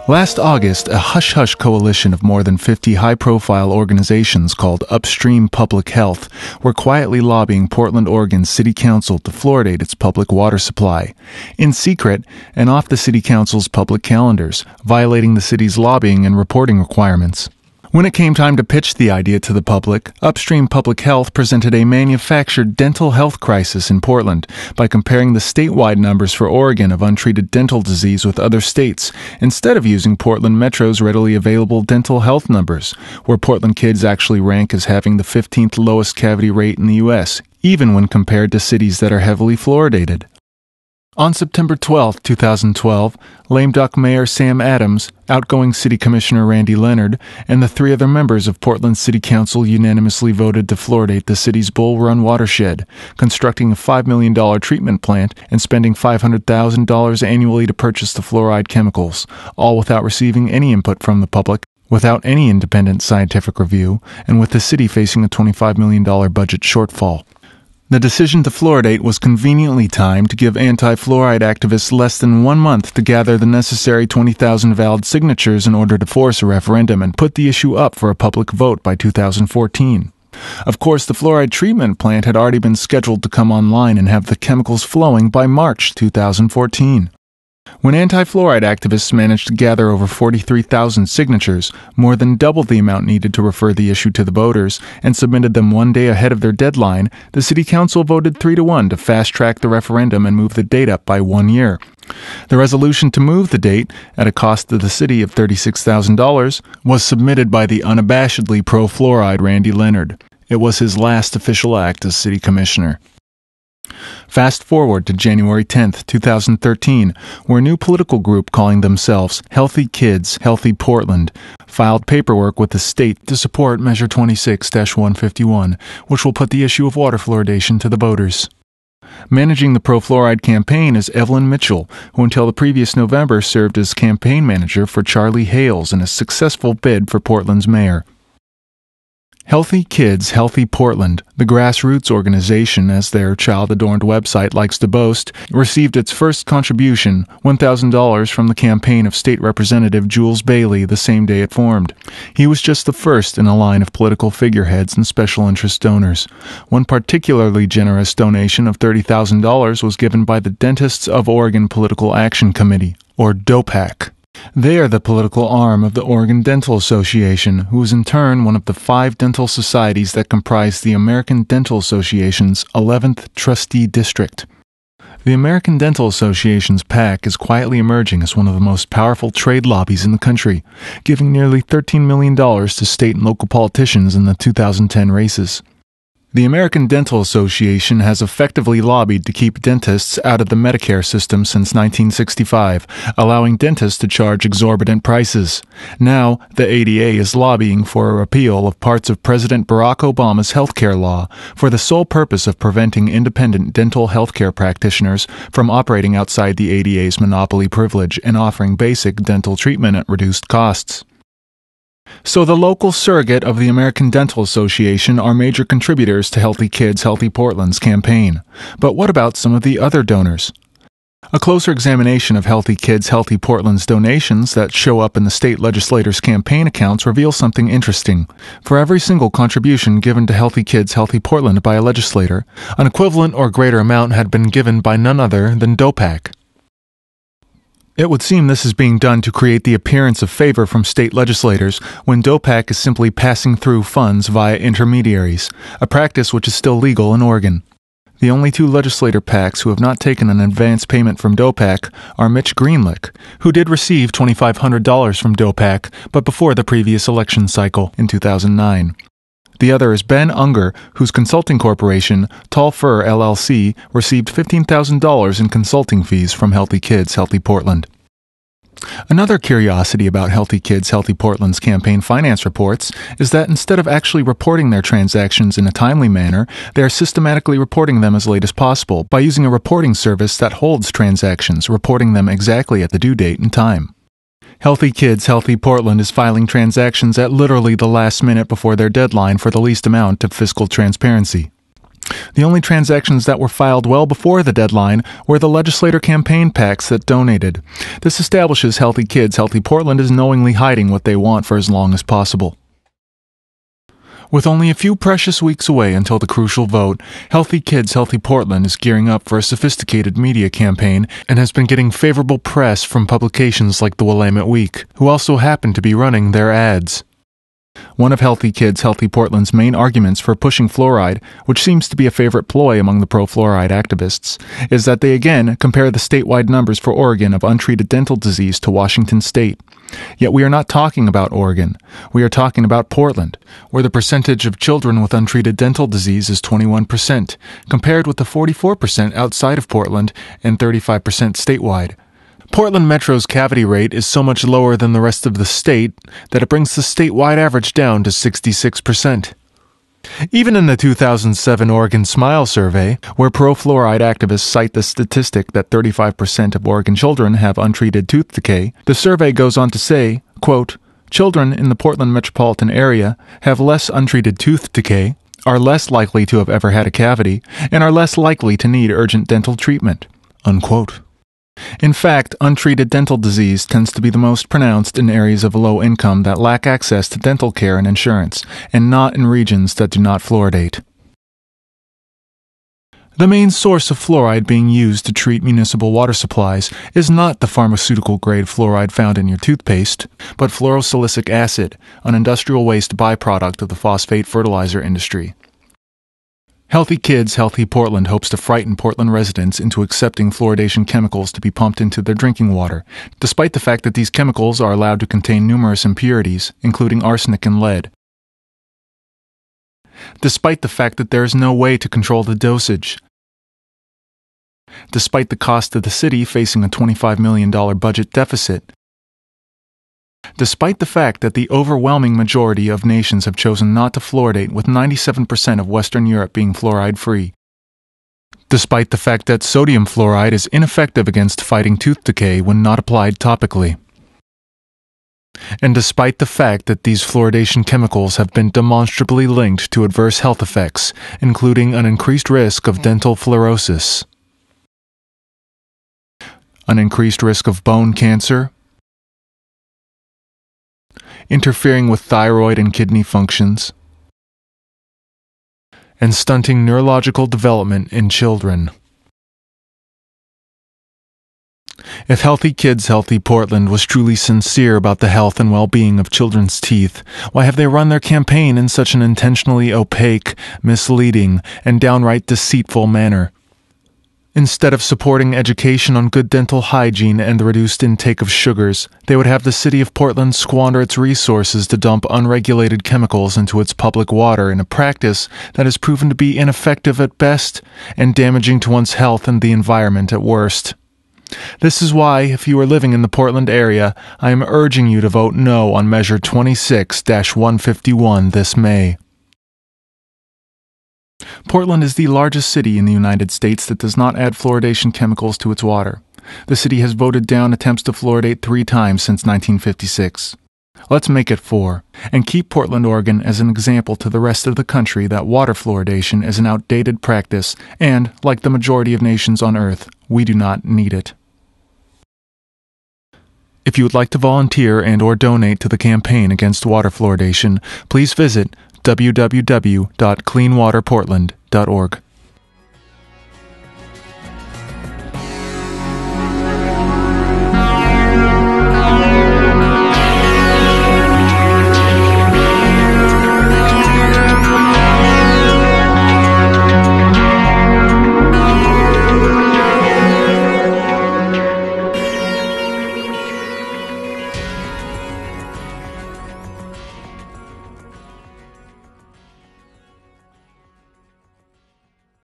Last August, a hush-hush coalition of more than 50 high-profile organizations called Upstream Public Health were quietly lobbying Portland, Oregon's City Council to fluoridate its public water supply, in secret and off the City Council's public calendars, violating the city's lobbying and reporting requirements. When it came time to pitch the idea to the public, Upstream Public Health presented a manufactured dental health crisis in Portland by comparing the statewide numbers for Oregon of untreated dental disease with other states, instead of using Portland Metro's readily available dental health numbers, where Portland kids actually rank as having the 15th lowest cavity rate in the U.S., even when compared to cities that are heavily fluoridated. On September 12, 2012, Lame Duck Mayor Sam Adams, outgoing City Commissioner Randy Leonard, and the three other members of Portland City Council unanimously voted to fluoridate the city's Bull Run watershed, constructing a $5 million treatment plant and spending $500,000 annually to purchase the fluoride chemicals, all without receiving any input from the public, without any independent scientific review, and with the city facing a $25 million budget shortfall. The decision to fluoridate was conveniently timed to give anti-fluoride activists less than 1 month to gather the necessary 20,000 valid signatures in order to force a referendum and put the issue up for a public vote by 2014. Of course, the fluoride treatment plant had already been scheduled to come online and have the chemicals flowing by March 2014. When anti-fluoride activists managed to gather over 43,000 signatures, more than double the amount needed to refer the issue to the voters, and submitted them 1 day ahead of their deadline, the City Council voted 3-1 to fast-track the referendum and move the date up by 1 year. The resolution to move the date, at a cost to the city of $36,000, was submitted by the unabashedly pro-fluoride Randy Leonard. It was his last official act as City Commissioner. Fast forward to January 10, 2013, where a new political group calling themselves Healthy Kids, Healthy Portland filed paperwork with the state to support Measure 26-151, which will put the issue of water fluoridation to the voters. Managing the pro-fluoride campaign is Evelyn Mitchell, who until the previous November served as campaign manager for Charlie Hales in a successful bid for Portland's mayor. Healthy Kids, Healthy Portland, the grassroots organization, as their child-adorned website likes to boast, received its first contribution, $1,000, from the campaign of State Representative Jules Bailey the same day it formed. He was just the first in a line of political figureheads and special interest donors. One particularly generous donation of $30,000 was given by the Dentists of Oregon Political Action Committee, or DOPAC. They are the political arm of the Oregon Dental Association, who is in turn one of the 5 dental societies that comprise the American Dental Association's 11th trustee district. The American Dental Association's PAC is quietly emerging as one of the most powerful trade lobbies in the country, giving nearly $13 million to state and local politicians in the 2010 races. The American Dental Association has effectively lobbied to keep dentists out of the Medicare system since 1965, allowing dentists to charge exorbitant prices. Now, the ADA is lobbying for a repeal of parts of President Barack Obama's healthcare law for the sole purpose of preventing independent dental healthcare practitioners from operating outside the ADA's monopoly privilege and offering basic dental treatment at reduced costs. So the local surrogate of the American Dental Association are major contributors to Healthy Kids, Healthy Portland's campaign. But what about some of the other donors? A closer examination of Healthy Kids, Healthy Portland's donations that show up in the state legislators' campaign accounts reveals something interesting. For every single contribution given to Healthy Kids, Healthy Portland by a legislator, an equivalent or greater amount had been given by none other than DOPAC. It would seem this is being done to create the appearance of favor from state legislators when DOPAC is simply passing through funds via intermediaries, a practice which is still legal in Oregon. The only 2 legislator PACs who have not taken an advance payment from DOPAC are Mitch Greenlick, who did receive $2,500 from DOPAC, but before the previous election cycle in 2009. The other is Ben Unger, whose consulting corporation, Tall Fir LLC, received $15,000 in consulting fees from Healthy Kids, Healthy Portland. Another curiosity about Healthy Kids, Healthy Portland's campaign finance reports is that instead of actually reporting their transactions in a timely manner, they are systematically reporting them as late as possible by using a reporting service that holds transactions, reporting them exactly at the due date and time. Healthy Kids, Healthy Portland is filing transactions at literally the last minute before their deadline for the least amount of fiscal transparency. The only transactions that were filed well before the deadline were the legislator campaign PACs that donated. This establishes Healthy Kids, Healthy Portland is knowingly hiding what they want for as long as possible. With only a few precious weeks away until the crucial vote, Healthy Kids, Healthy Portland is gearing up for a sophisticated media campaign and has been getting favorable press from publications like the Willamette Week, who also happen to be running their ads. One of Healthy Kids, Healthy Portland's main arguments for pushing fluoride, which seems to be a favorite ploy among the pro-fluoride activists, is that they again compare the statewide numbers for Oregon of untreated dental disease to Washington state. Yet we are not talking about Oregon. We are talking about Portland, where the percentage of children with untreated dental disease is 21%, compared with the 44% outside of Portland and 35% statewide. Portland Metro's cavity rate is so much lower than the rest of the state that it brings the statewide average down to 66%. Even in the 2007 Oregon Smile Survey, where pro-fluoride activists cite the statistic that 35% of Oregon children have untreated tooth decay, the survey goes on to say, quote, "Children in the Portland metropolitan area have less untreated tooth decay, are less likely to have ever had a cavity, and are less likely to need urgent dental treatment." Unquote. In fact, untreated dental disease tends to be the most pronounced in areas of low income that lack access to dental care and insurance, and not in regions that do not fluoridate. The main source of fluoride being used to treat municipal water supplies is not the pharmaceutical-grade fluoride found in your toothpaste, but fluorosilicic acid, an industrial waste byproduct of the phosphate fertilizer industry. Healthy Kids, Healthy Portland hopes to frighten Portland residents into accepting fluoridation chemicals to be pumped into their drinking water, despite the fact that these chemicals are allowed to contain numerous impurities, including arsenic and lead. Despite the fact that there is no way to control the dosage. Despite the cost to the city facing a $25 million budget deficit. Despite the fact that the overwhelming majority of nations have chosen not to fluoridate, with 97% of Western Europe being fluoride-free. Despite the fact that sodium fluoride is ineffective against fighting tooth decay when not applied topically. And despite the fact that these fluoridation chemicals have been demonstrably linked to adverse health effects, including an increased risk of dental fluorosis, an increased risk of bone cancer, interfering with thyroid and kidney functions, and stunting neurological development in children. If Healthy Kids, Healthy Portland was truly sincere about the health and well-being of children's teeth, why have they run their campaign in such an intentionally opaque, misleading, and downright deceitful manner? Instead of supporting education on good dental hygiene and the reduced intake of sugars, they would have the city of Portland squander its resources to dump unregulated chemicals into its public water in a practice that has proven to be ineffective at best and damaging to one's health and the environment at worst. This is why, if you are living in the Portland area, I am urging you to vote no on Measure 26-151 this May. Portland is the largest city in the United States that does not add fluoridation chemicals to its water. The city has voted down attempts to fluoridate 3 times since 1956. Let's make it 4, and keep Portland, Oregon as an example to the rest of the country that water fluoridation is an outdated practice, and, like the majority of nations on Earth, we do not need it. If you would like to volunteer and/or donate to the campaign against water fluoridation, please visit www.cleanwaterportland.org.